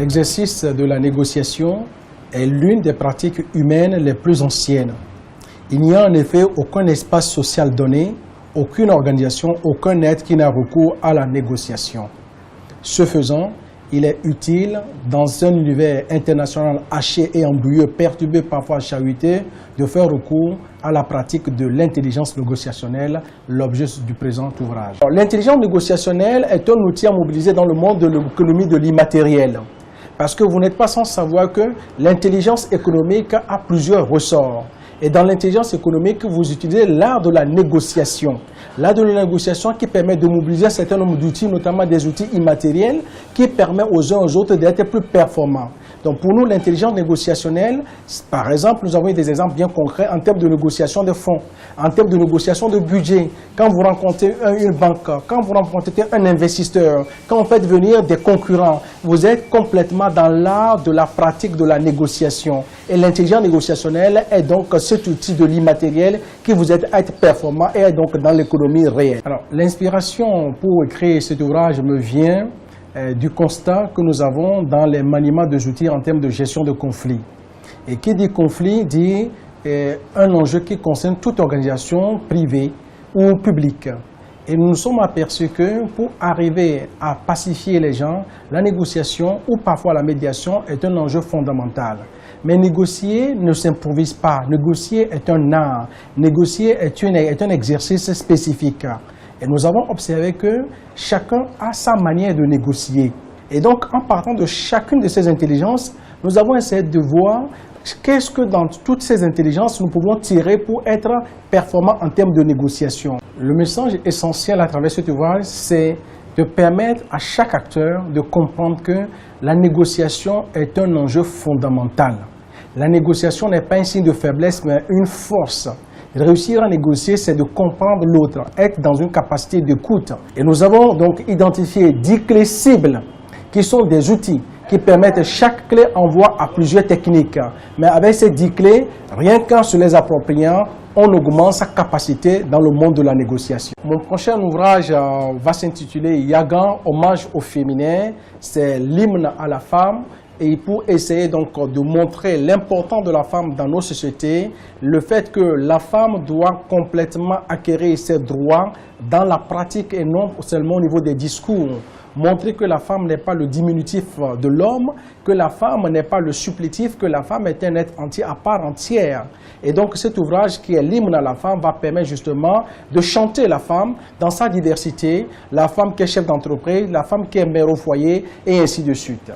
L'exercice de la négociation est l'une des pratiques humaines les plus anciennes. Il n'y a en effet aucun espace social donné, aucune organisation, aucun être qui n'a recours à la négociation. Ce faisant, il est utile, dans un univers international haché et embrouillé, perturbé, parfois chahuté, de faire recours à la pratique de l'intelligence négociationnelle, l'objet du présent ouvrage. L'intelligence négociationnelle est un outil à mobiliser dans le monde de l'économie de l'immatériel. Parce que vous n'êtes pas sans savoir que l'intelligence économique a plusieurs ressorts. Et dans l'intelligence économique, vous utilisez l'art de la négociation. L'art de la négociation qui permet de mobiliser un certain nombre d'outils, notamment des outils immatériels, qui permettent aux uns aux autres d'être plus performants. Donc pour nous, l'intelligence négociationnelle, par exemple, nous avons des exemples bien concrets en termes de négociation de fonds, en termes de négociation de budget. Quand vous rencontrez une banque, quand vous rencontrez un investisseur, quand vous faites venir des concurrents, vous êtes complètement dans l'art de la pratique de la négociation. Et l'intelligence négociationnelle est donc cet outil de l'immatériel qui vous aide à être performant et est donc dans l'économie réelle. Alors, l'inspiration pour créer cet ouvrage me vient du constat que nous avons dans les maniements des outils en termes de gestion de conflits. Et qui dit conflit dit un enjeu qui concerne toute organisation privée ou publique. Et nous nous sommes aperçus que pour arriver à pacifier les gens, la négociation ou parfois la médiation est un enjeu fondamental. Mais négocier ne s'improvise pas. Négocier est un art. Négocier est un exercice spécifique. Et nous avons observé que chacun a sa manière de négocier. Et donc, en partant de chacune de ces intelligences, nous avons essayé de voir qu'est-ce que dans toutes ces intelligences nous pouvons tirer pour être performants en termes de négociation. Le message essentiel à travers cet ouvrage, c'est de permettre à chaque acteur de comprendre que la négociation est un enjeu fondamental. La négociation n'est pas un signe de faiblesse, mais une force. Réussir à négocier, c'est de comprendre l'autre, être dans une capacité d'écoute. Et nous avons donc identifié 10 clés cibles qui sont des outils qui permettent, chaque clé envoie à plusieurs techniques. Mais avec ces 10 clés, rien qu'en se les appropriant, on augmente sa capacité dans le monde de la négociation. Mon prochain ouvrage va s'intituler Yagan, hommage au féminin. C'est l'hymne à la femme. Et pour essayer donc de montrer l'importance de la femme dans nos sociétés, le fait que la femme doit complètement acquérir ses droits dans la pratique et non seulement au niveau des discours. Montrer que la femme n'est pas le diminutif de l'homme, que la femme n'est pas le supplétif, que la femme est un être entier à part entière. Et donc cet ouvrage qui est l'hymne à la femme va permettre justement de chanter la femme dans sa diversité, la femme qui est chef d'entreprise, la femme qui est mère au foyer et ainsi de suite.